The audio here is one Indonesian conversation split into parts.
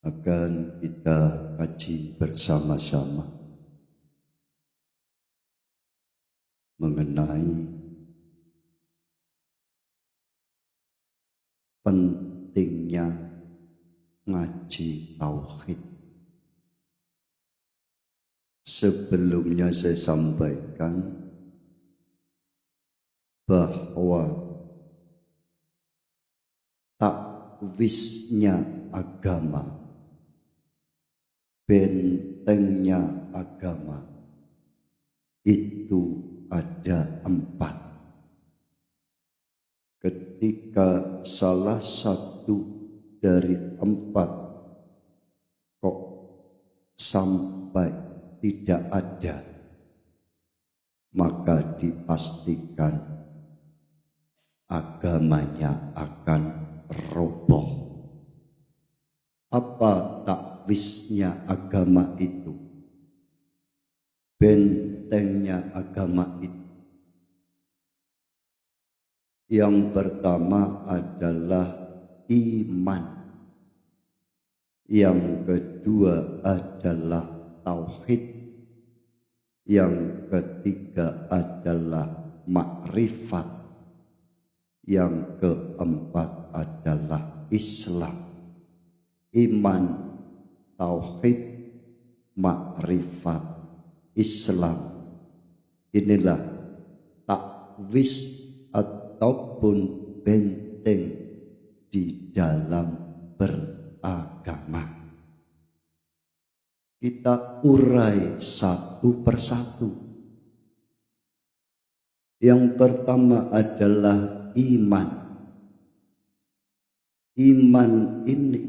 akan kita kaji bersama-sama mengenai pentingnya ngaji tauhid. Sebelumnya saya sampaikan bahwa takwisnya agama, bentengnya agama itu ada 4. Ketika salah satu dari 4 kok sampai tidak ada, maka dipastikan agamanya akan roboh. Apa takwisnya agama itu? Bentengnya agama itu. Yang pertama adalah iman. Yang kedua adalah tauhid. Yang ketiga adalah makrifat. Yang keempat adalah Islam. Iman, tauhid, makrifat, Islam. Inilah takwis ataupun benteng di dalam beragama. Kita urai satu persatu. Yang pertama adalah iman. Iman ini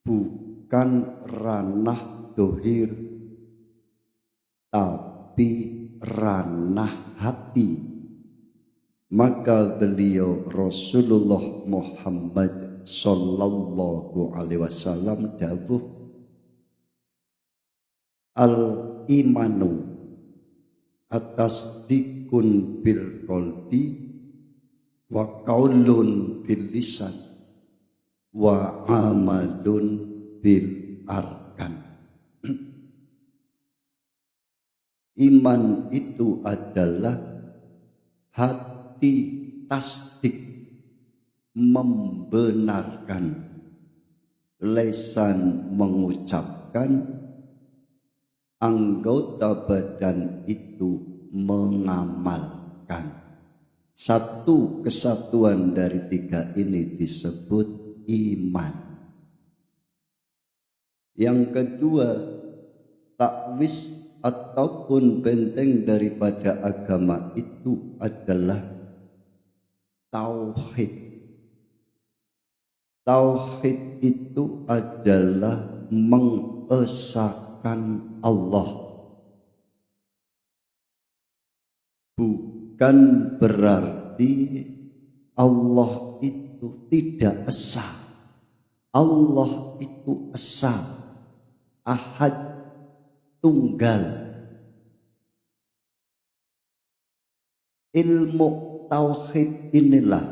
bukan ranah dohir, tapi ranah hati. Maka beliau Rasulullah Muhammad sallallahu alaihi wasallam dawuh, al-imanu atas dikun bil qalbi wa qaulun bil lisan wa amalun bil arkan. Iman itu adalah hati tasdik, membenarkan, lesan mengucapkan, anggota badan itu mengamalkan. Satu kesatuan dari 3 ini disebut iman. Yang kedua, takwis ataupun benteng daripada agama itu adalah tauhid. Tauhid itu adalah mengesahkan Allah. Bukan berarti Allah itu tidak esa. Allah itu esa, ahad, tunggal. Ilmu tauhid inilah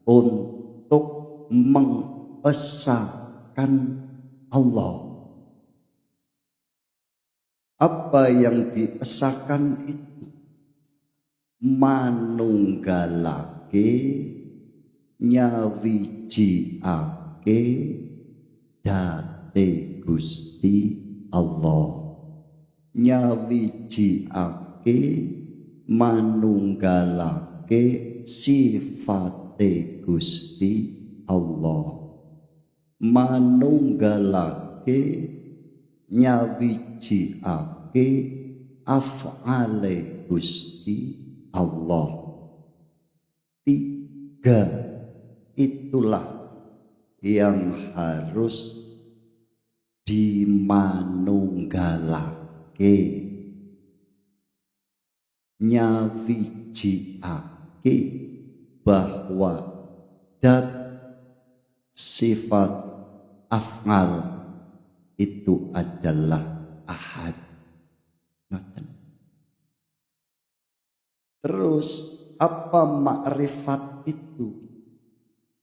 untuk mengesahkan Allah. Apa yang diesahkan itu? Manunggalake, nyawijiake date Gusti Allah. Nyawijiake, manunggalake sifate Gusti Allah. Manunggalake, nyawijiake af'ale Gusti Allah. 3 itulah yang harus dimanunggalake. Nyawijiake bahwa dat sifat af'al itu adalah ahad. Terus apa makrifat itu?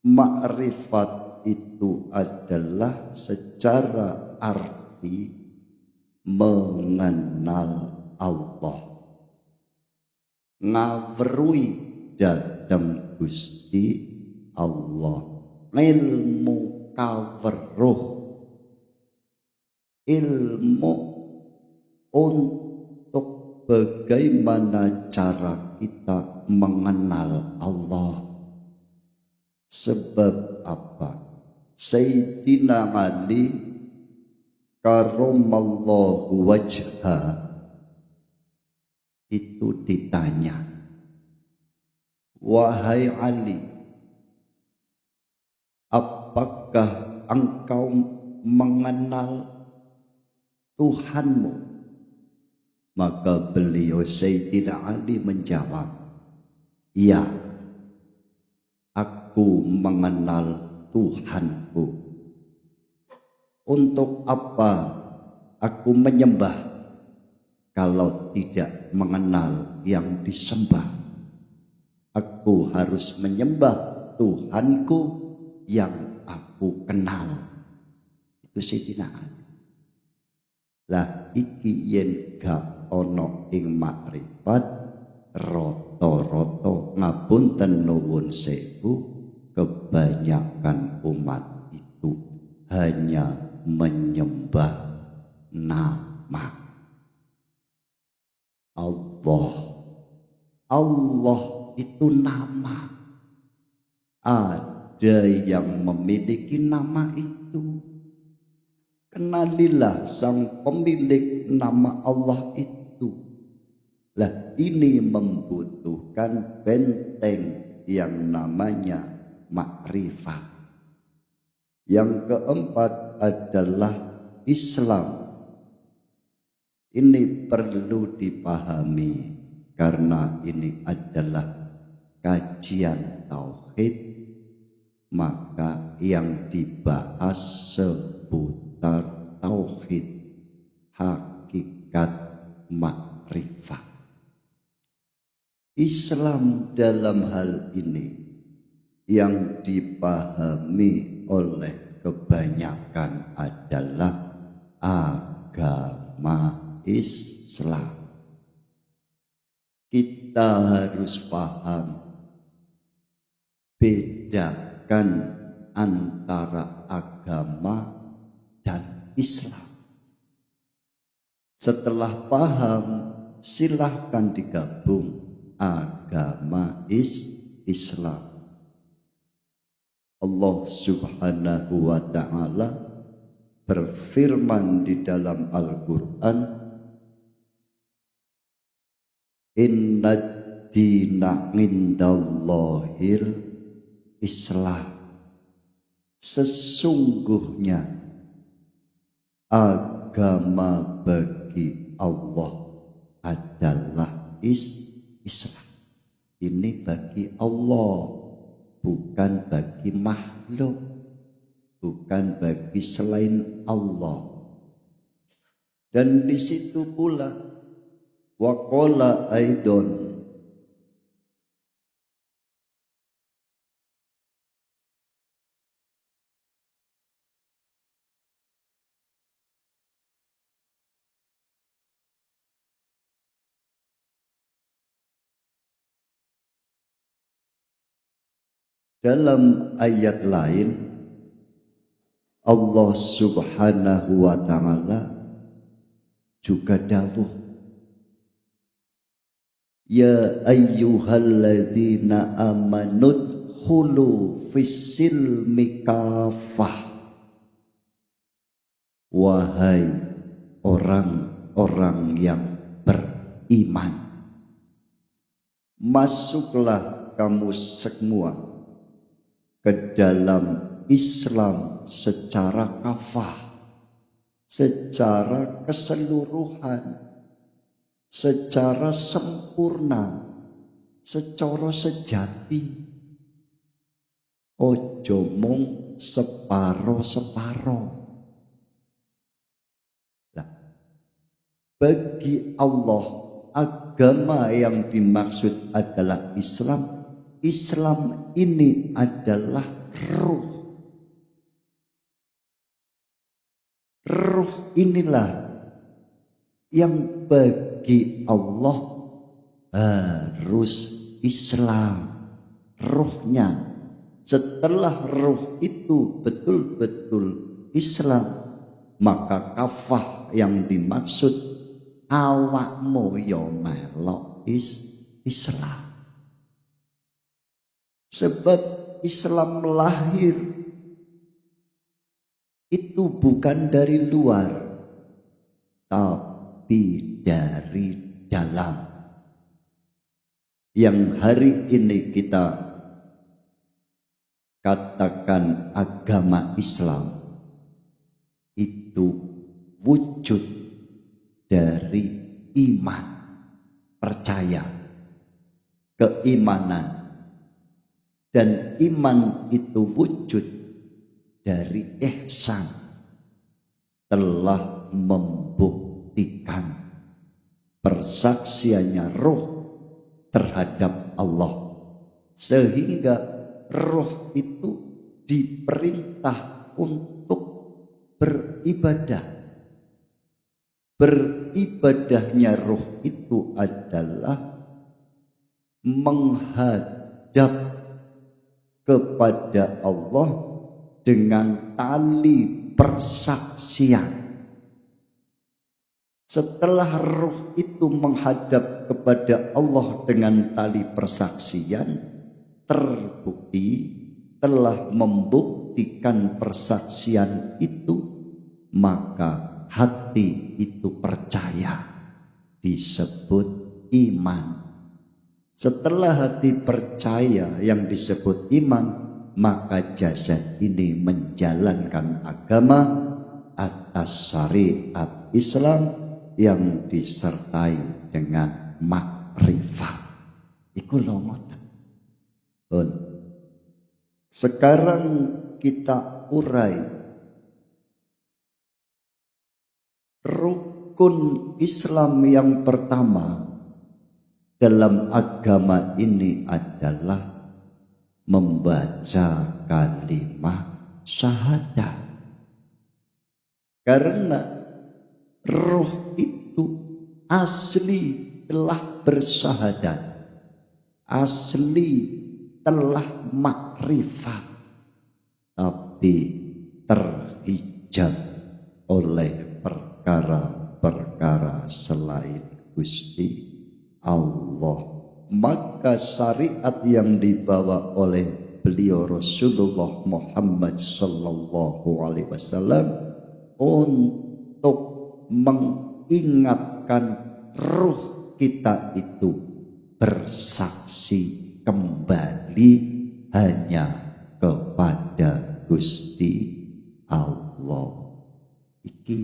Makrifat itu adalah secara arti mengenal Allah. Ngawerui dateng Gusti Allah. Ilmu kaweruh, ilmu untuk bagaimana cara kita mengenal Allah. Sebab apa? Sayyidina Ali karamallahu wajha itu ditanya, wahai Ali, apakah engkau mengenal Tuhanmu? Maka beliau Sayyidina Ali menjawab, iya, aku mengenal Tuhanku. Untuk apa aku menyembah kalau tidak mengenal yang disembah? Aku harus menyembah Tuhanku yang aku kenal. Itu Sayyidina Ali. Lah iki yen gak ono ing makrifat, roto-roto ngapunten nuwun sewu, kebanyakan umat itu hanya menyembah nama Allah. Allah itu nama. Ada yang memiliki nama itu. Kenalilah sang pemilik nama Allah itu. Lah ini membutuhkan benteng yang namanya makrifat. Yang keempat adalah Islam. Ini perlu dipahami karena ini adalah kajian tauhid, maka yang dibahas seputar tauhid, hakikat, makrifat. Islam dalam hal ini yang dipahami oleh kebanyakan adalah agama Islam. Kita harus paham, bedakan antara agama dan Islam. Setelah paham, silahkan digabung agama Islam. Allah Subhanahu wa ta'ala berfirman di dalam Al-Quran, inna dina indallahil Islam. Sesungguhnya agama bagi Allah adalah Islam. Ini bagi Allah, bukan bagi makhluk, bukan bagi selain Allah. Dan di situ pula waqala aidon, dalam ayat lain Allah Subhanahu wa ta'ala juga dawuh, ya ayyuhalladzina amanud khulu fissilmi kafah. Wahai orang-orang yang beriman, masuklah kamu semua ke dalam Islam secara kafah, secara keseluruhan, secara sempurna, secara sejati. Ojo mung separo-separo. Nah, bagi Allah agama yang dimaksud adalah Islam. Islam ini adalah ruh. Ruh inilah yang bagi Allah harus Islam. Ruhnya, setelah ruh itu betul-betul Islam, maka kafah yang dimaksud awakmu yo melok Islam. Sebab Islam lahir itu bukan dari luar, tapi dari dalam. Yang hari ini kita katakan agama Islam itu wujud dari iman, percaya, keimanan. Dan iman itu wujud dari ihsan, telah membuktikan persaksiannya ruh terhadap Allah, sehingga ruh itu diperintah untuk beribadah. Beribadahnya ruh itu adalah menghadap kepada Allah dengan tali persaksian. Setelah ruh itu menghadap kepada Allah dengan tali persaksian, terbukti telah membuktikan persaksian itu, maka hati itu percaya, disebut iman. Setelah hati percaya yang disebut iman, maka jasad ini menjalankan agama atas syariat Islam yang disertai dengan makrifat. Iku lho ngoten. Sekarang kita urai rukun Islam yang pertama dalam agama ini adalah membaca kalimat syahadat. Karena ruh itu asli telah bersyahadat, asli telah makrifat, tapi terhijab oleh perkara-perkara selain Gusti Allah. Maka syariat yang dibawa oleh beliau Rasulullah Muhammad sallallahu alaihi wasallam untuk mengingatkan ruh kita itu bersaksi kembali hanya kepada Gusti Allah. Iki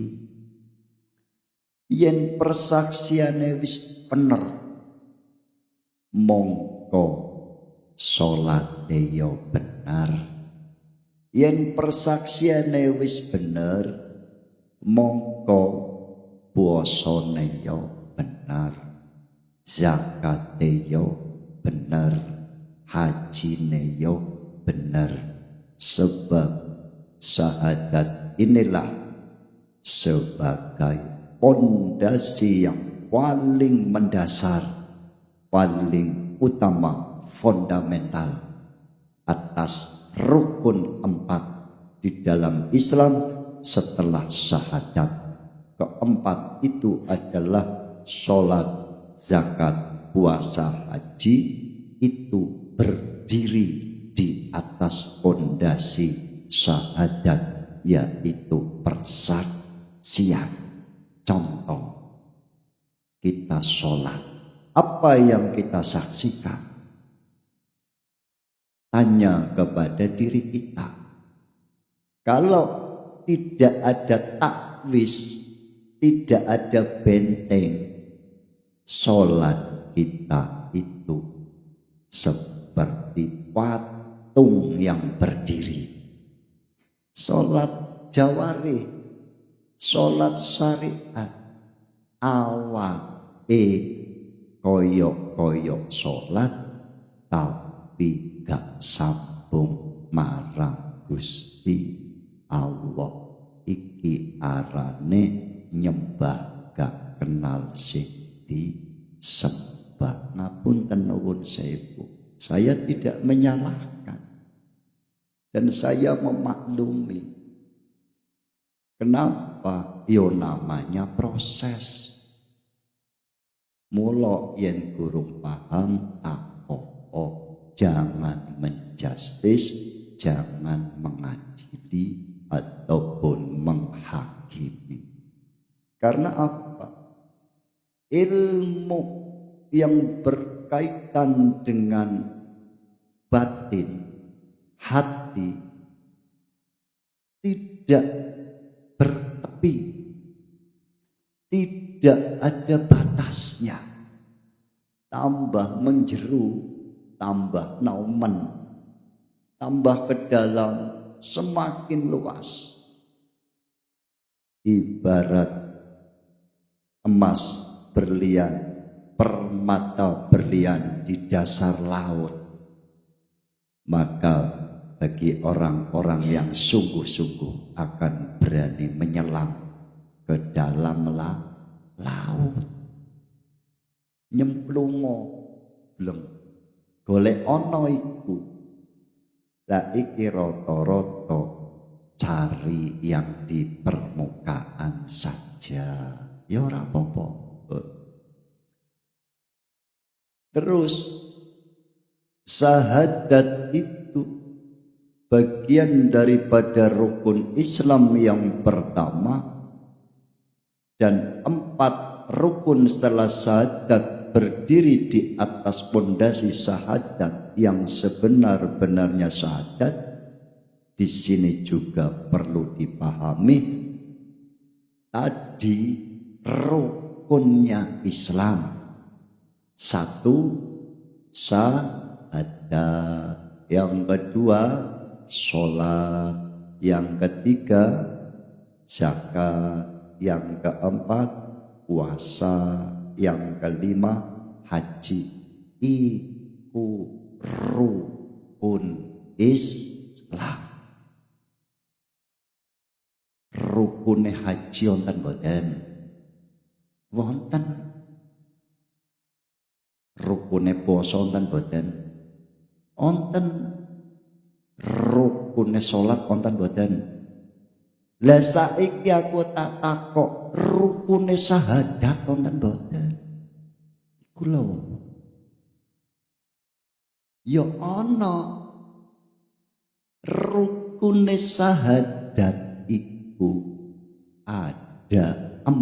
yen persaksiane wis bener, mongko salate yo bener. Yen persaksiane wis bener, mongko puasane yo bener, zakate yo bener, hajine yo bener. Sebab syahadat inilah sebagai pondasi yang paling mendasar, paling utama, fundamental atas rukun 4 di dalam Islam setelah syahadat. Keempat itu adalah sholat, zakat, puasa, haji. Itu berdiri di atas pondasi syahadat, yaitu persaksian. Contoh, kita sholat, apa yang kita saksikan? Tanya kepada diri kita. Kalau tidak ada takwis, tidak ada benteng, sholat kita itu seperti patung yang berdiri. Sholat jawari, sholat syariat, awake koyok-koyok sholat, tapi gak sambung marang Gusti Allah. iki arane nyembah gak kenal sing disembah. Ngapunten nuwun sewu, saya tidak menyalahkan dan saya memaklumi. Kenapa? Yo namanya proses. Mula yen gurung paham takok, jangan menjustis, jangan mengadili ataupun menghakimi. Karena apa? Ilmu yang berkaitan dengan batin, hati, tidak bertepi, tidak ada batasnya. Tambah menjeru, tambah naumen, tambah ke dalam, semakin luas. Ibarat emas berlian, permata berlian di dasar laut. Maka bagi orang-orang yang sungguh-sungguh akan berani menyelam ke dalam laut, nyemplungo bleng golek ana iku. Lah iki rata-rata cari yang di permukaan saja, ya ora apa-apa. Terus syahadat itu bagian daripada rukun Islam yang pertama, dan 4 rukun setelah syahadat berdiri di atas pondasi syahadat yang sebenar-benarnya syahadat. Di sini juga perlu dipahami tadi rukunnya Islam. 1 syahadat, yang kedua sholat, yang ketiga zakat, yang keempat puasa, yang kelima haji. Iku rukun Islam. Rukune haji wonten boten? Wonten. Rukune puasa wonten boten? Wonten. Rukune salat wonten boten? Lah saiki aku tak takok, rukune syahadat wonten boten? Iku lho. Ya ana. Rukune syahadat iku ada 4.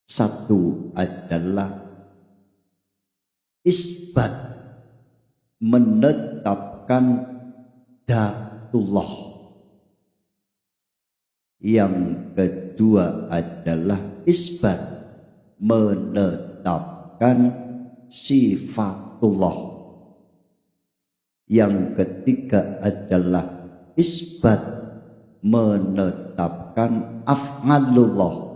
1 adalah isbat, menetapkan dzatullah. Yang kedua adalah isbat, menetapkan sifatullah. Yang ketiga adalah isbat, menetapkan af'alullah.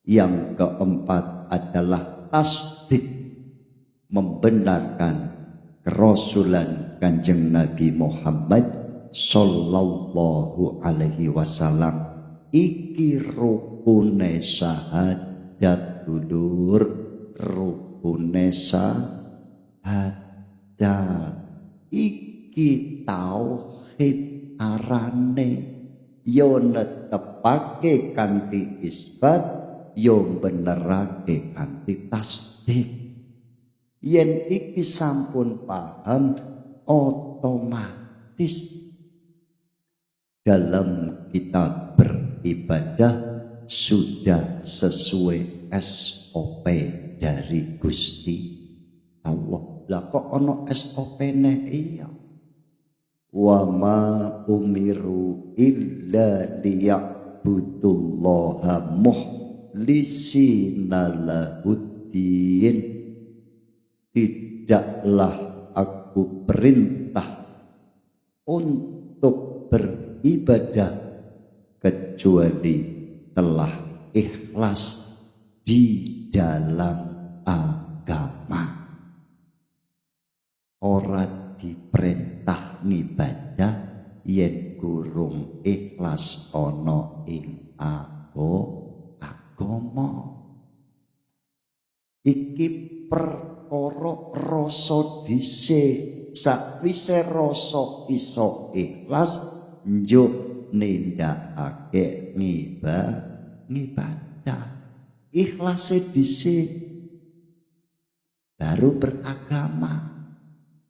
Yang keempat adalah tasdik, membenarkan kerasulan Kanjeng Nabi Muhammad sallallahu alaihi wasallam. Iki rukune syahadat dulur, rukune syahadat. Iki tauhid arane, yo netepake kanthi isbat, yo benerake kanthi tasdik. Yen iki sampun paham, otomatis dalam kita beribadah sudah sesuai SOP dari Gusti Allah. Lah kok ono SOP-ne? Iya. Wa ma umiru illa liya'budullaha mukhlisina lahuddin. Tidaklah aku perintah untuk beribadah kecuali telah ikhlas di dalam agama. Ora diperintah ngibadah yen gurung ikhlas ana ing agama. Iki perkara rasa dhisik, sakwise rasa iso ikhlas njuk nindakake ngibadah. Ikhlase dhisik baru beragama.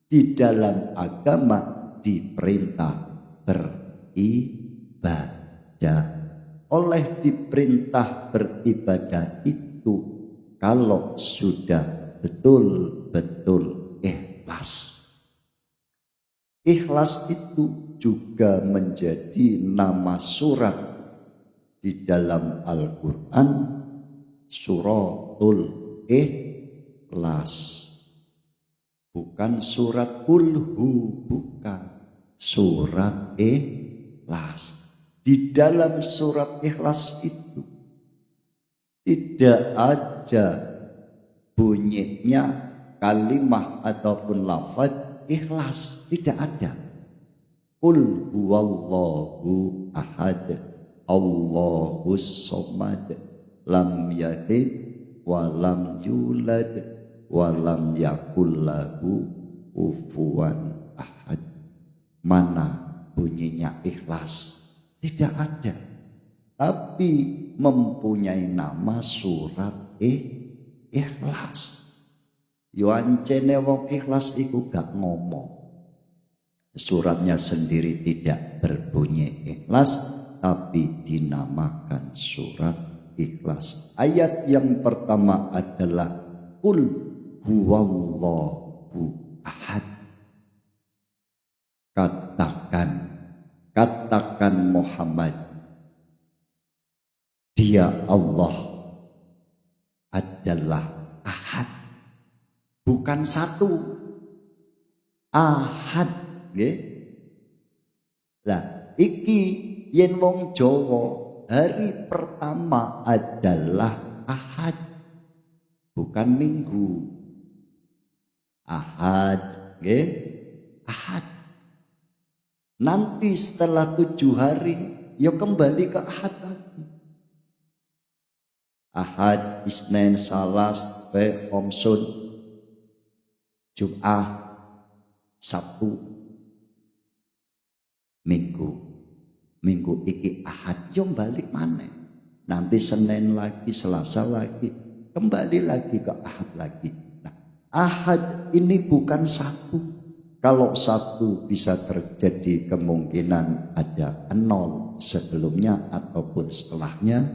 Di dalam agama diperintah beribadah. Oleh diperintah beribadah itu, kalau sudah betul-betul ikhlas. Ikhlas itu juga menjadi nama surat di dalam Al-Quran, suratul Ikhlas. Bukan surat kulhu, bukan. Surat Ikhlas. Di dalam surat Ikhlas itu tidak ada bunyinya kalimah ataupun lafaz ikhlas, tidak ada. Qul huwallahu ahad, Allahus somad, lam yalid wa lam yulad wa lam yakul lahu kufuwan ahad. Mana bunyinya ikhlas? Tidak ada. Tapi mempunyai nama surat ikhlas. Yo ancene wong ikhlas iku gak ngomong. Suratnya sendiri tidak berbunyi ikhlas, tapi dinamakan surat ikhlas. Ayat yang pertama adalah Qul huwallahu ahad. Katakan Muhammad, dia Allah adalah ahad, bukan satu. Ahad, nggih. Lah iki yen wong Jawa hari pertama adalah ahad, bukan minggu. Ahad, nggih, ahad. Nanti setelah 7 hari, ya kembali ke ahad lagi. Ahad, Isnin, Salas, Khomsun, Jum'ah, Sabtu, Minggu. Minggu iki ahad, ya balik mana? Nanti Senin lagi, Selasa lagi, kembali lagi ke ahad lagi. Ahad ini bukan satu. Kalau satu bisa terjadi kemungkinan ada 0 sebelumnya ataupun setelahnya,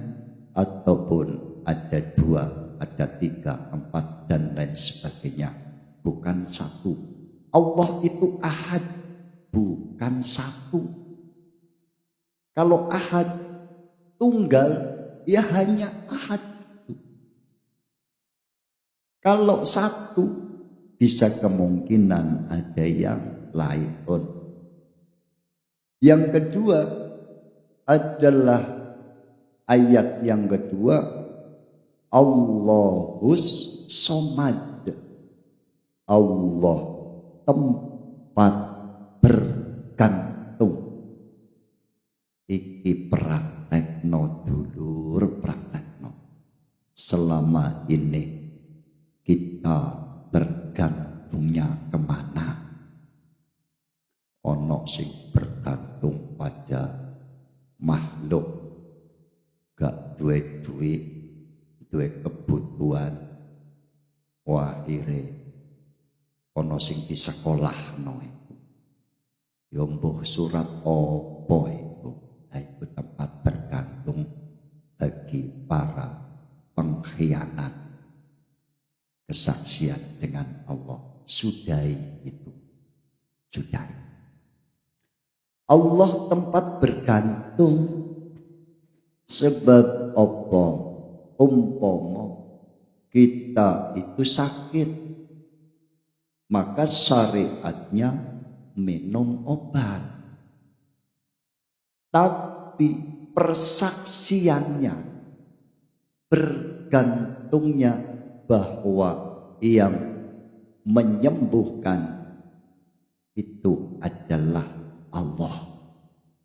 ataupun ada 2, ada 3, 4 dan lain sebagainya. Bukan satu. Allah itu ahad, bukan satu. Kalau ahad tunggal, ya hanya ahad. Kalau satu, bisa kemungkinan ada yang lain pun. Yang kedua adalah ayat yang kedua, Allahus somad. Allah tempat bergantung. Iki praktekno dulur, praktekno. Selama ini kita bergantungnya kemana? Ono sing bergantung pada makhluk, gak duwe duit, duwe kebutuhan, wahire ono sing di sekolah no itu. Ya mbuh surat opo itu? Itu tempat bergantung bagi para pengkhianat kesaksian dengan Allah. Sudahi itu, sudahi. Allah tempat bergantung. Sebab apa? Umpama kita itu sakit, maka syariatnya minum obat. Tapi persaksiannya, bergantungnya bahwa yang menyembuhkan itu adalah Allah.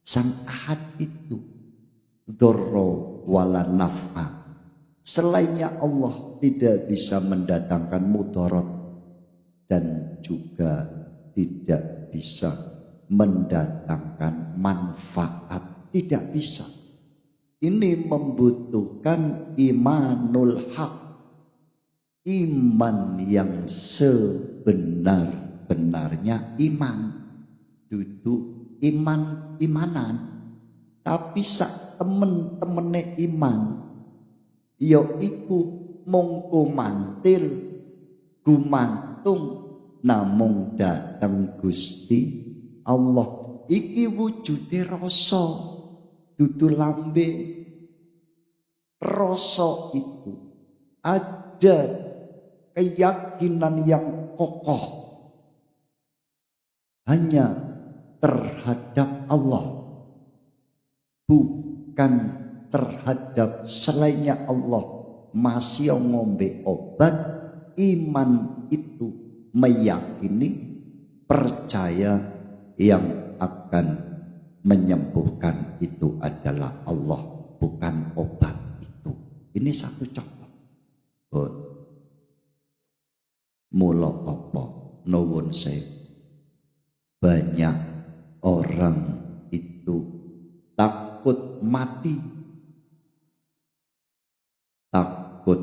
Sang Ahad itu dzarra wala naf'a. Selainnya Allah tidak bisa mendatangkan mudarat dan juga tidak bisa mendatangkan manfaat. Tidak bisa. Ini membutuhkan imanul haq, iman yang sebenar-benarnya iman. Duduk imanan, tapi sak temen-temene iman ya iku mung kumantil gumantung namung dateng Gusti Allah. Iki wujude rasa dudu lambe. Rasa itu ada keyakinan yang kokoh hanya terhadap Allah, bukan terhadap selainnya Allah. Masih ngombe obat, iman itu meyakini, percaya yang akan menyembuhkan itu adalah Allah, bukan obat itu. Ini satu contoh. Mula apa nuwun sewu, banyak orang itu takut mati, takut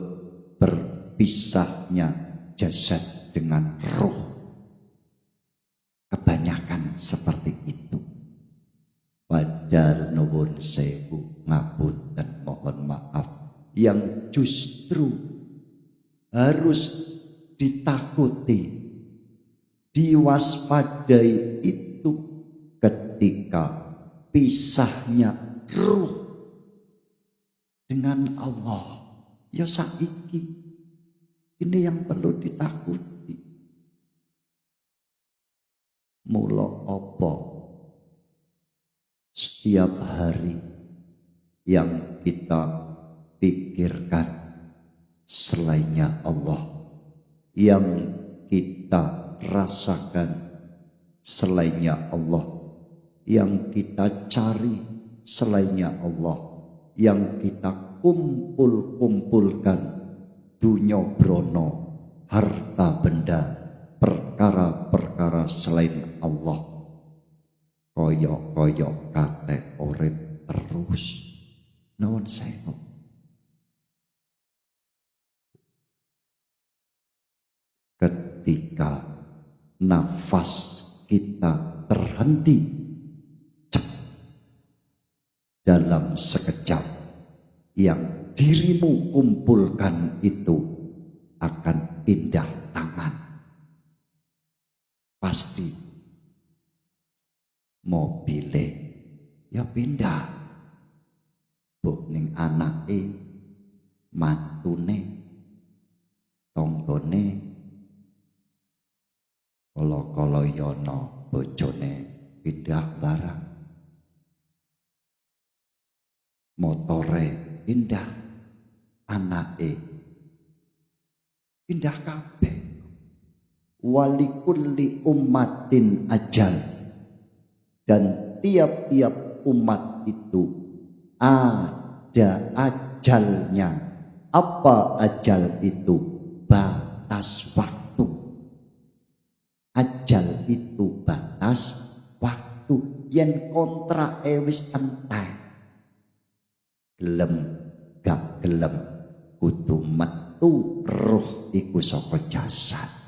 berpisahnya jasad dengan ruh. Kebanyakan seperti itu. Padahal nuwun sewu ngapunten, mohon maaf, yang justru harus ditakuti, diwaspadai itu ketika pisahnya ruh dengan Allah. Ya saiki ini yang perlu ditakuti. Mula apa setiap hari yang kita pikirkan selainnya Allah, yang kita rasakan selainnya Allah, yang kita cari selainnya Allah, yang kita kumpulkan dunya brana, harta benda, perkara-perkara selain Allah, koyok-koyok kate urip terus. Nuwun sewu. Ketika nafas kita terhenti dalam sekejap, yang dirimu kumpulkan itu akan pindah tangan. Pasti mobile ya pindah, mbok ning anake, mantune, tanggane, kala-kala yono bojone pindah barang, motore pindah, anake pindah kabeh. Walikulli ummatin ajal, dan tiap-tiap umat itu ada ajalnya. Apa ajal itu? Batas waktu. Ajal itu batas waktu. Yen kontrak wis entek, gelem gak gelem kudu metu ruh iku saka jasad.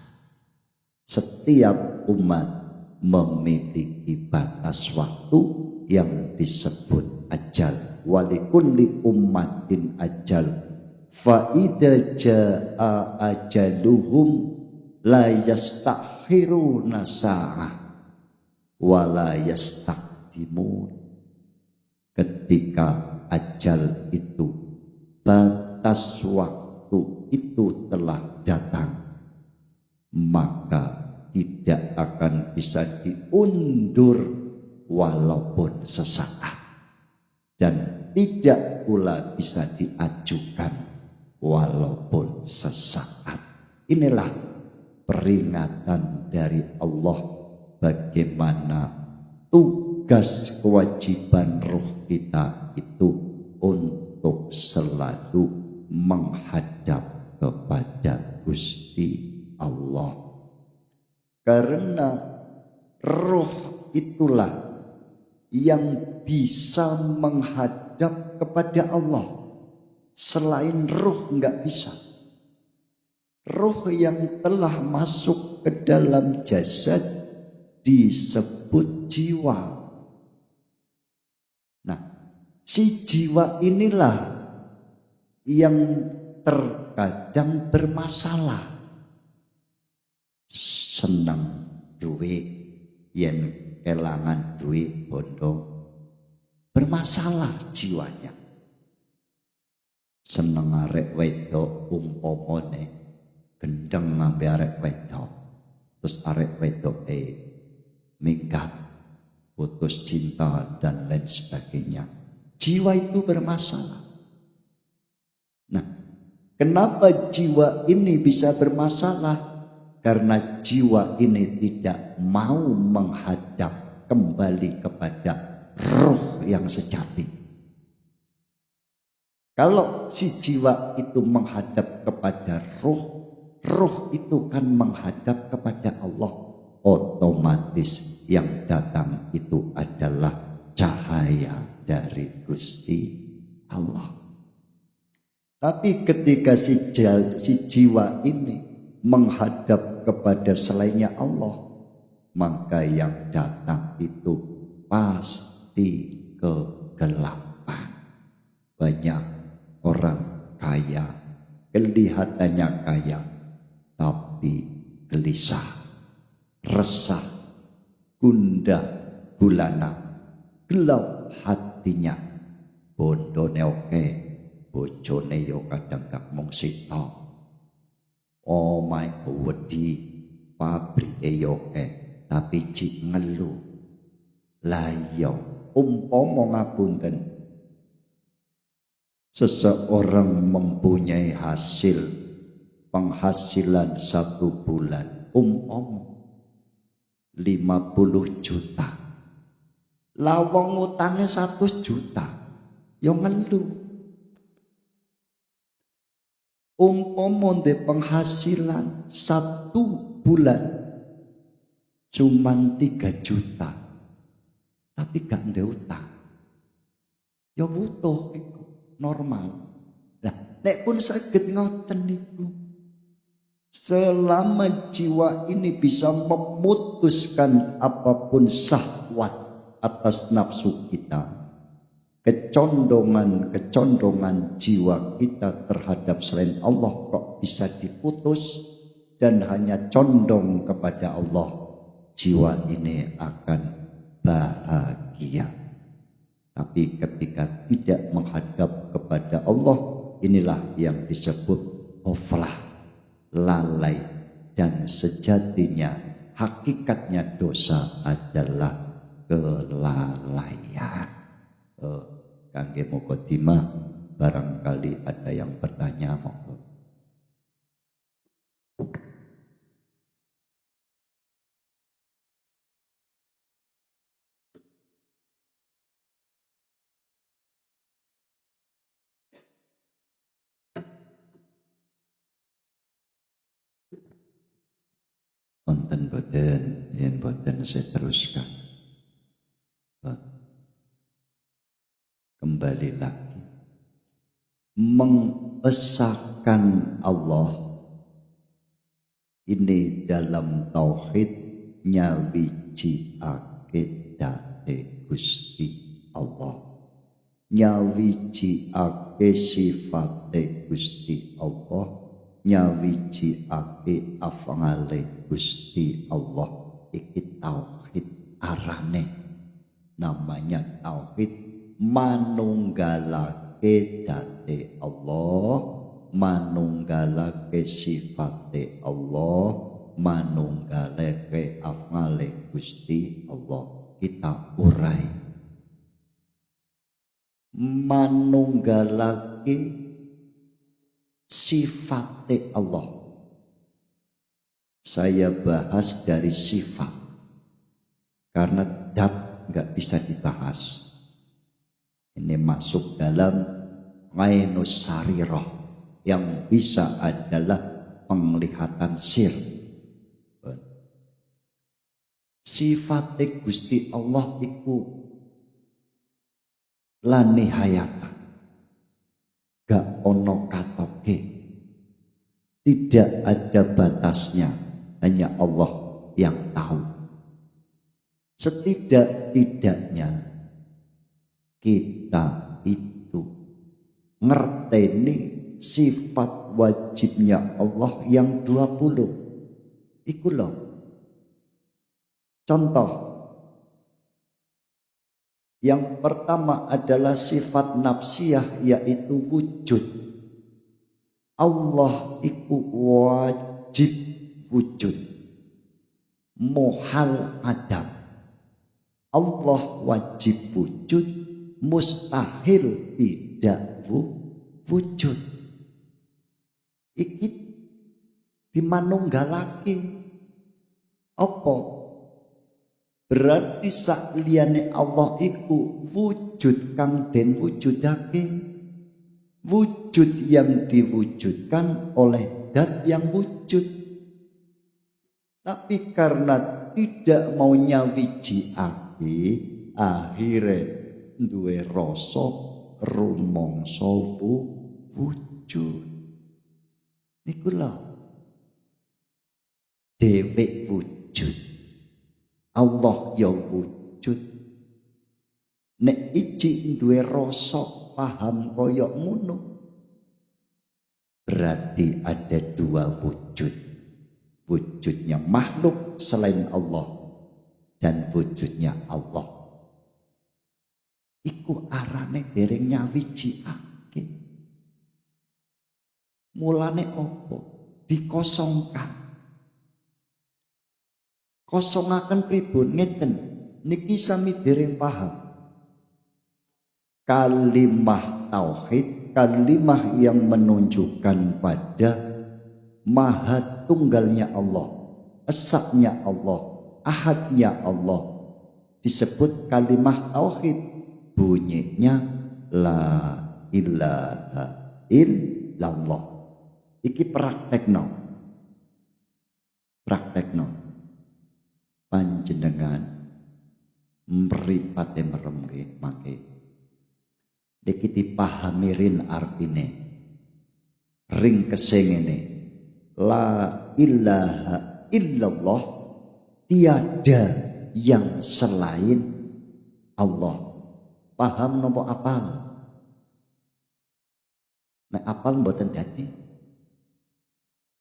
Setiap umat memiliki batas waktu yang disebut ajal. Walikulli ummatin ajal, fa idza jaa ajaluhum la yastakhiruna sa'ah wa la yastaqdimun. Ketika ajal itu, batas waktu itu telah datang, maka tidak akan bisa diundur walaupun sesaat, dan tidak pula bisa diajukan walaupun sesaat. Inilah peringatan dari Allah bagaimana tugas kewajiban roh kita itu untuk selalu menghadap kepada Gusti Allah. Karena roh itulah yang bisa menghadap kepada Allah. Selain roh enggak bisa. Roh yang telah masuk ke dalam jasad disebut jiwa. Nah, si jiwa inilah yang terkadang bermasalah. Senang duit, yen kelangan duit bondo, bermasalah jiwanya. Seneng arek wedok umpamane gendeng ngambil arek wedok, terus arek wedok minggat, putus cinta dan lain sebagainya. Jiwa itu bermasalah. Nah, kenapa jiwa ini bisa bermasalah? Karena jiwa ini tidak mau menghadap kembali kepada roh yang sejati. Kalau si jiwa itu menghadap kepada roh, roh itu kan menghadap kepada Allah. Otomatis yang datang itu adalah cahaya dari Gusti Allah. Tapi ketika si jiwa ini menghadap kepada selainnya Allah, maka yang datang itu pasti kegelapan. Banyak orang kaya, kelihatannya kaya, tapi gelisah, resah, gundah gulana, gelap hatinya. Bondone oke, bojone yo kadang gak mung sitok. Omahe wedi, pabrike yo oke, tapi cik ngeluh. Lah yo umpama ngapunten, seseorang mempunyai penghasilan 1 bulan umpama 50 juta. Lawang utangnya 100 juta, yo ngeluh. Umpama de penghasilan 1 bulan cuman 3 juta, tapi gak ndek utang, ya butuh iku normal. Nah, nek pun saged ngoten niku, selama jiwa ini bisa memutuskan apapun syahwat atas nafsu kita, kecondongan jiwa kita terhadap selain Allah kok bisa diputus dan hanya condong kepada Allah, jiwa ini akan bahagia. Tapi ketika tidak menghadap kepada Allah, inilah yang disebut ghaflah, lalai, dan sejatinya hakikatnya dosa adalah kelalaian. Kangge mukadimah, barangkali ada yang bertanya, monggo. Wonten boten, yen boten saya teruskan. Kembali lagi, mengesahkan Allah ini dalam tauhid nyawiji akedate Gusti Allah, nyawiji ake sifate Gusti Allah, nyawiji ake afangale Gusti Allah. Iki tauhid arane, namanya tauhid manunggalake date Allah, manunggalake sifate Allah, manunggalake afale Gusti Allah. Kita urai, manunggalake sifate Allah. Saya bahas dari sifat karena dat nggak bisa dibahas. Ini masuk dalam Ainus Sarirah, yang bisa adalah penglihatan sir. Sifate Gusti Allah iku lani hayata, gak ono katoke, tidak ada batasnya, hanya Allah yang tahu. Setidak-tidaknya kita itu ngerteni sifat wajibnya Allah yang 20. Iku loh. Contoh. Yang pertama adalah sifat nafsiyah, yaitu wujud. Allah iku wajib wujud. Muhal adam. Allah wajib wujud, mustahil tidak wujud. Iki dimanunggalake apa? Berarti sakliyane Allah iku wujud kang den wujudake, wujud yang diwujudkan oleh zat yang wujud. Tapi karena tidak mau nyawijiake, akhire duwe rasa rumangsa wujud. Niku lho dhewek wujud, Allah ya wujud. Nek iki duwe rasa paham koyok ngono, berarti ada dua wujud. Wujudnya makhluk selain Allah dan wujudnya Allah. Iku arane dereng nyawijiake. Mulane opo? Dikosongkan. Kosongaken pripun ngeten? Niki sami dereng paham. Kalimah tauhid, kalimah yang menunjukkan pada maha tunggalnya Allah, esaknya Allah, ahadnya Allah, disebut kalimah tauhid. Bunyinya la ilaha illallah. Iki praktekno panjenengan mripate meremke mangke iki dipahamirin artine ring kesengene la ilaha illallah, tiada yang selain Allah. Paham nopo apal? Nek apal mboten dadi.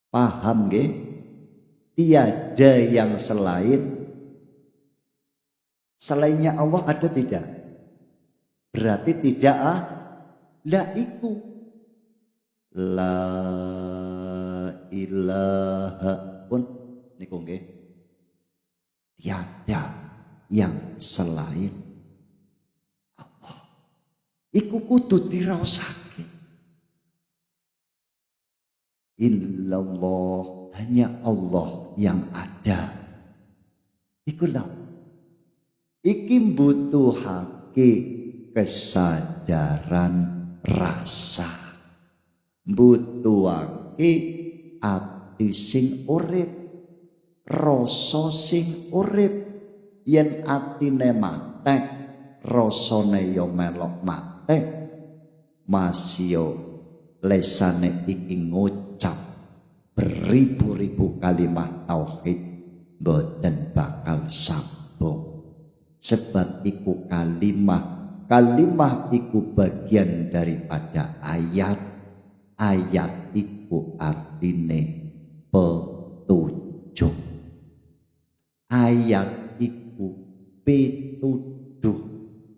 Paham nggih? Tiada yang selainnya Allah ada tidak? Berarti tidak la iku. La ilaha pun niku nggih. Tiada yang selain iku kudu diraosake. Illallah, hanya Allah yang ada. Iku lho. Iki mbutuhake kesadaran rasa. Mbutuhake ati sing urip, rasa sing urip. Yen atine matek, rasane ya melok matek. Masio lesane iki ngucap beribu-ribu kalimat tauhid boten bakal sambung. Sebab iku kalimah iku bagian daripada ayat iku artine petunjuk. Ayat iku pituduh.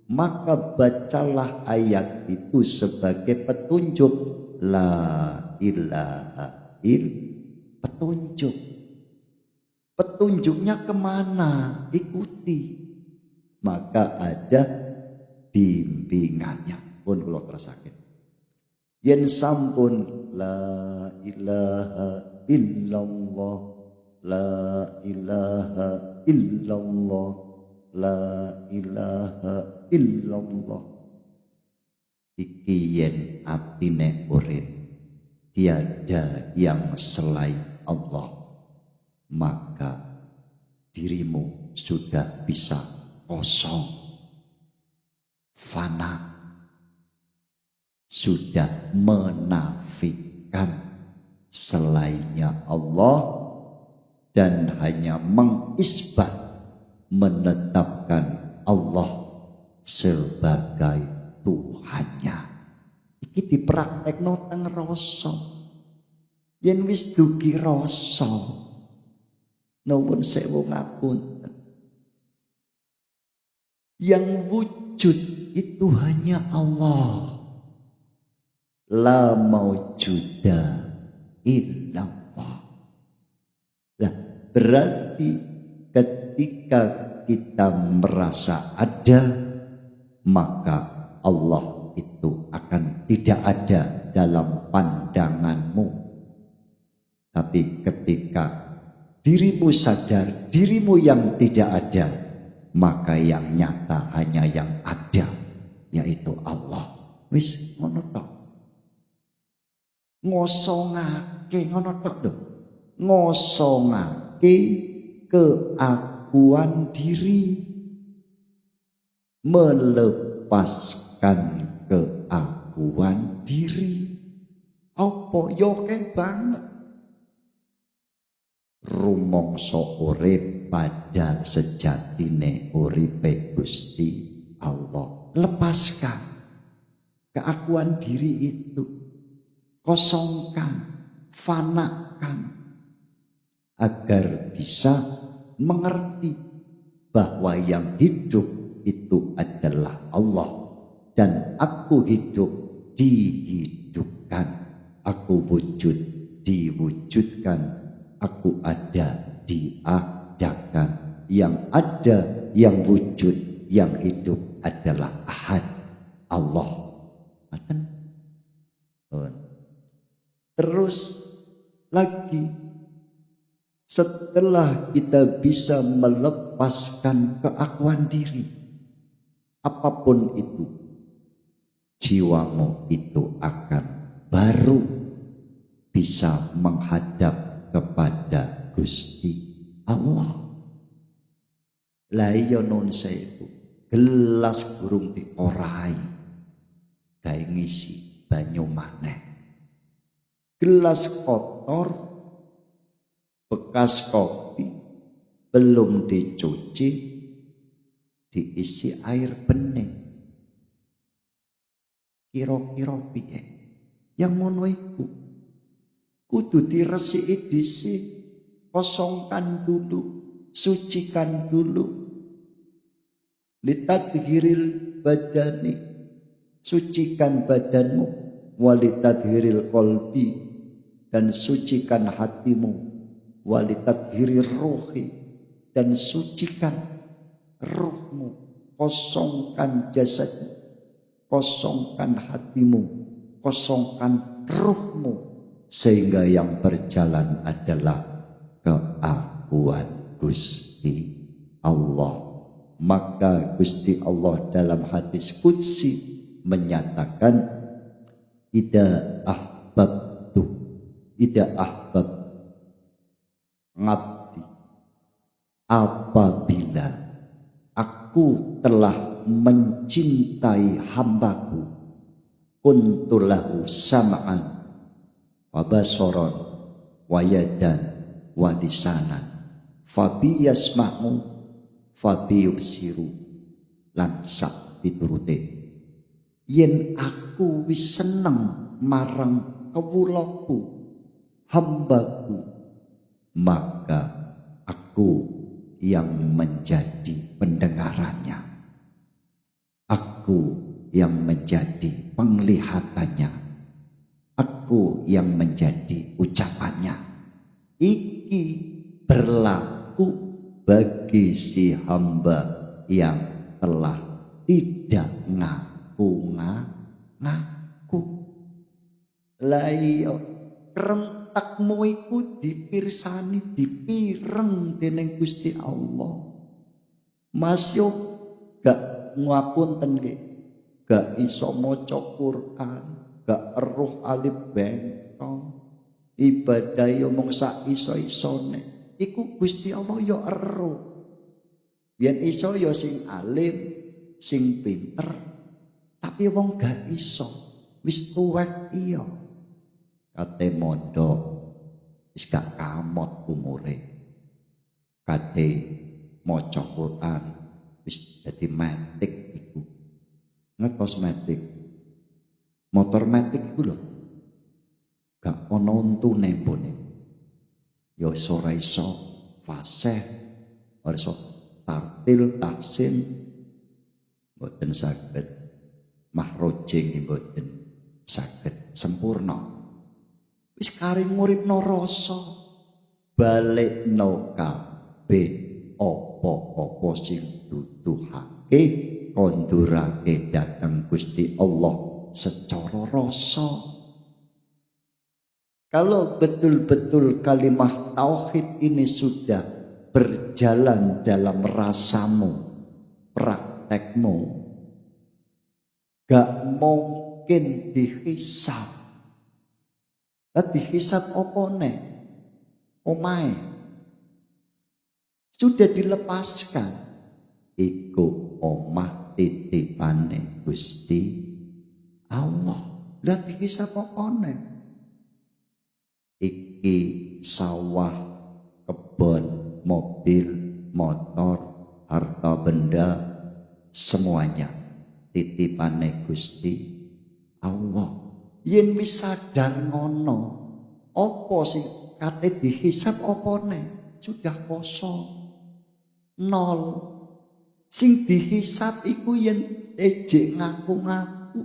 Maka bacalah ayat itu sebagai petunjuk. La ilaha illallah, petunjuk. Petunjuknya kemana? Ikuti. Maka ada bimbingannya. Pun kula terasaken. Yen sampun la ilaha illallah, la ilaha illallah, la ilaha illallah. Iki yen atine urip tiada yang selain Allah, maka dirimu sudah bisa kosong, fana, sudah menafikan selainnya Allah dan hanya mengisbat, menetapkan Allah sebagai Tuhannya. Iki dipraktekno teng rasa. Yen wis dugi rasa, nuwun sewu ngapunten. Yang wujud itu hanya Allah. La maujuda illallah. Lah, berarti ketika kita merasa ada, maka Allah itu akan tidak ada dalam pandanganmu. Tapi ketika dirimu sadar dirimu yang tidak ada, maka yang nyata hanya yang ada, yaitu Allah. Wis ngono tok. Ngosongake ngono tok lho. Ngosongake keakuan diri, melepaskan keakuan diri. Apa yo banget. Rumangsa urip pada sejatine uripe Gusti Allah. Lepaskan keakuan diri itu, kosongkan, fanakan, agar bisa mengerti bahwa yang hidup itu adalah Allah. Dan aku hidup dihidupkan, aku wujud diwujudkan, aku ada diadakan. Yang ada, yang wujud, yang hidup adalah Ahad, Allah. Terus lagi, setelah kita bisa melepaskan keakuan diri, apapun itu, jiwamu itu akan baru bisa menghadap kepada Gusti Allah. Lah iya nun sewu, gelas gurung dikorai gawe ngisi banyu maneh. Gelas kotor bekas kopi belum dicuci, diisi air bening. Kira-kira piye? Yang ngono iku kudu diresiki dhisik, kosongkan dulu, sucikan dulu. Litadhiril badani, sucikan badanmu, walitadhiril qalbi, dan sucikan hatimu, walitadhiril ruhi, dan sucikan ruhmu, kosongkan jasadmu, kosongkan hatimu, kosongkan ruhmu, sehingga yang berjalan adalah keakuan Gusti Allah. Maka Gusti Allah dalam hadis qudsi menyatakan, ida ahbab ngabdi, apabila aku telah mencintai hambaku, kuntulahu sam'an wa basaran wa yadan wa lisanan fabi yasma'u fabi yubsiru lan sak piturute. Yen aku wis seneng marang kewulaku, hambaku, maka aku yang menjadi pendengarannya, aku yang menjadi penglihatannya, aku yang menjadi ucapannya. Iki berlaku bagi si hamba yang telah tidak ngaku. Lah iya, kerentakmu iku dipirsani, dipireng dening Gusti Allah. Mas yo gak ngapunten nggih, gak iso maca Quran, gak eruh alif bentong, ibadah yo mung sak iso-isone. Iku Gusti Allah yo eruh. Yen iso yo sing alim, sing pinter, tapi wong gak iso, wis tuwek iya. Kate mondok wis gak kamot umure. Kate maca Quran wis dadi metik iku. Ngertos metik. Motor metik iku lho. Gak ana untune mbone. Ya ora iso fasih, ora iso tartil tahsin, mboten saged mahrojing, mboten saged sempurna. Wis karing nguripno rasa, balekno kabeh apa-apa sing duduhake kondurake dhateng Gusti Allah secara rasa. Kalau betul-betul kalimat tauhid ini sudah berjalan dalam rasamu, praktekmu, gak mungkin dihisab. Dihisab opone, omae sudah dilepaskan. Iku omah titipane Gusti Allah. Lah dihisab opone. Iki sawah, kebon, mobil, motor, harta benda, semuanya titipane Gusti Allah. Yen wis sadar ngono, apa sing kate dihisab opone? Sudah kosong, nol. Sing dihisab iku yen ejek ngaku-ngaku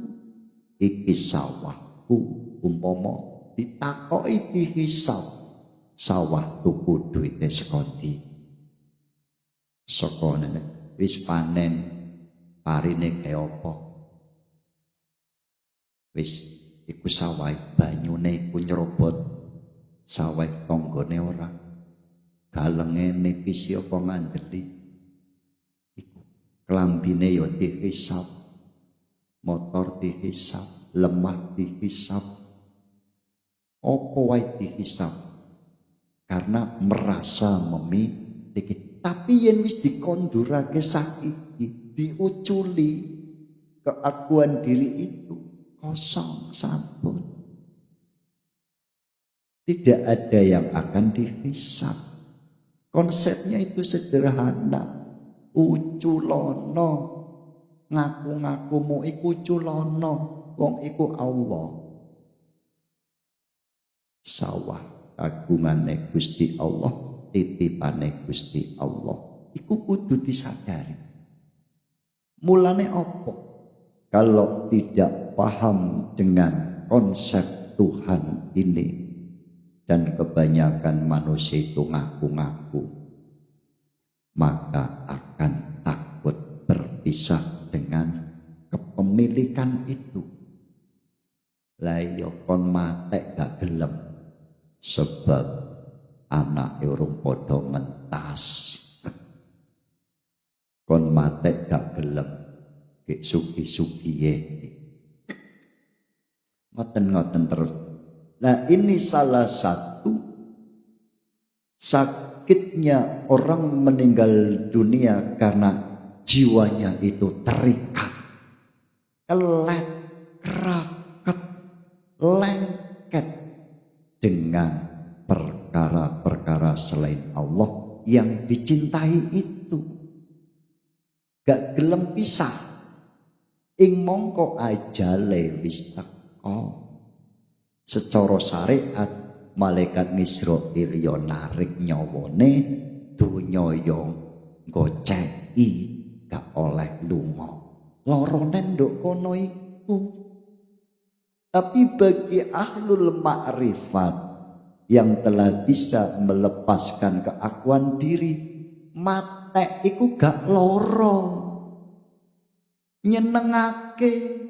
iki sawahku, umpama ditakoki dihisab sawah tuku duite sekondi. Saka nene wis panen parine kaya apa? Wis iku sawah banyune iku nyerobot sawah tanggane ora. Galenge nipis apa ngandeli. Iku klambine ya dihisab, motor dihisab, lemah dihisab. Apa wae dihisab. Karena merasa memiliki. Tapi yen wis dikondurake saiki, diuculi keakuan diri itu kosong sampun. Tidak ada yang akan dihisab. Konsepnya itu sederhana. Uculono, ngaku-ngakumu iku culono, wong iku Allah. Sawah kagungane Gusti Allah, titipane Gusti Allah. Iku kudu disadari. Mulane apa? Kalau tidak paham dengan konsep Tuhan ini, dan kebanyakan manusia itu ngaku-ngaku, maka akan takut berpisah dengan kepemilikan itu. Lah ya kon matek gak gelem, sebab anak urung padha mentas. Kon matek gak gelem, gek sugi-sugiye. Ngoten-ngoten terus. Nah, ini salah satu sakitnya orang meninggal dunia karena jiwanya itu terikat, kelet, keraket, lengket dengan perkara-perkara selain Allah yang dicintai itu. Gak gelem pisah, ing mongko ajale wis teko. Secara syariat malaikat Israil yo narik nyawane, donya yo goceki, gak oleh lunga. Lorone nduk kono iku. Tapi bagi ahlul ma'rifat yang telah bisa melepaskan keakuan diri, mate iku gak loro, nyenengake.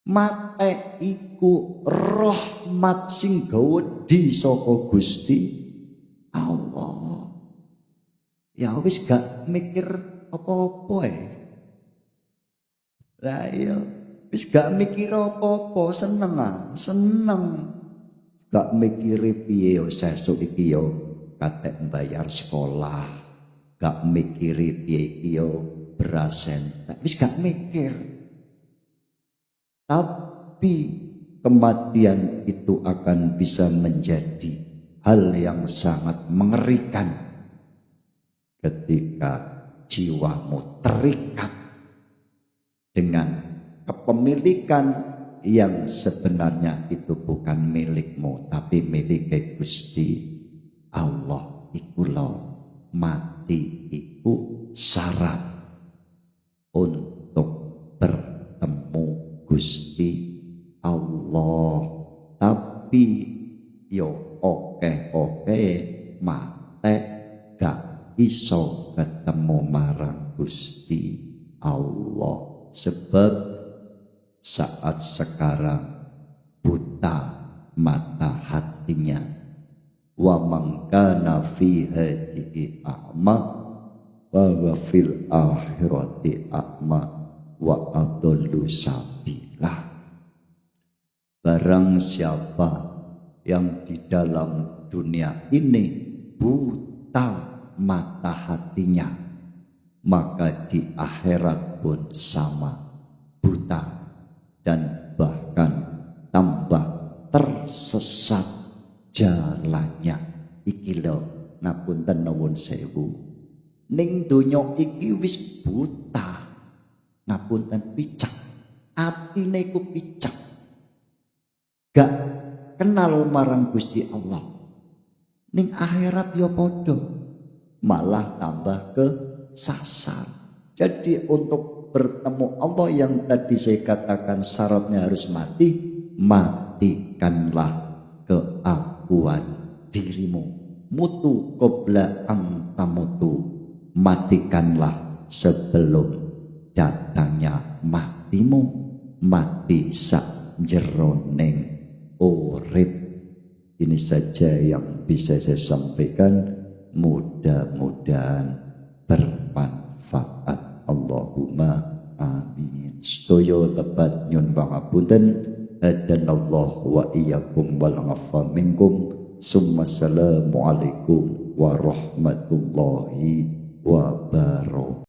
Mate iku rahmat sing gawedi saka Gusti Allah. ya wis gak mikir apa-apa lah iya wis gak mikir apa-apa, seneng gak mikir piye yo sesuk iki yo katek bayar sekolah, gak mikir piye iki yo beras entek, wis gak mikir. Tapi kematian itu akan bisa menjadi hal yang sangat mengerikan ketika jiwamu terikat dengan kepemilikan yang sebenarnya itu bukan milikmu tapi milik Gusti Allah. Iku lho, mati iku syarat untuk bertemu Gusti Allah. Tapi yo oke mate gak iso ketemu marang Gusti Allah. Sebab saat sekarang buta mata hatinya. Wa man kana fi hadhihi a'ma wa huwa fil akhirati a'ma wa adallu sabila. Barang siapa yang di dalam dunia ini buta mata hatinya, maka di akhirat pun sama buta dan bahkan tambah tersesat jalannya. Iki lho ngapunten nuwun sewu, ning donya iki wis buta, ngapunten picak, atine ku picak, gak kenal marang Gusti Allah. Ning akhirat ya padha, malah tambah kesasar. Jadi untuk bertemu Allah yang tadi saya katakan syaratnya harus mati, matikanlah keakuan dirimu. Mutu qabla an tamutu, matikanlah sebelum datangnya matimu. Mati sak jeroning urip. Ini saja yang bisa saya sampaikan, mudah-mudahan bermanfaat. Allahumma amin. Sedaya lebat nyun pangapunten, hadanallahu wa iyyakum wal afa minkum. Summa assalamualaikum warahmatullahi wabarakatuh.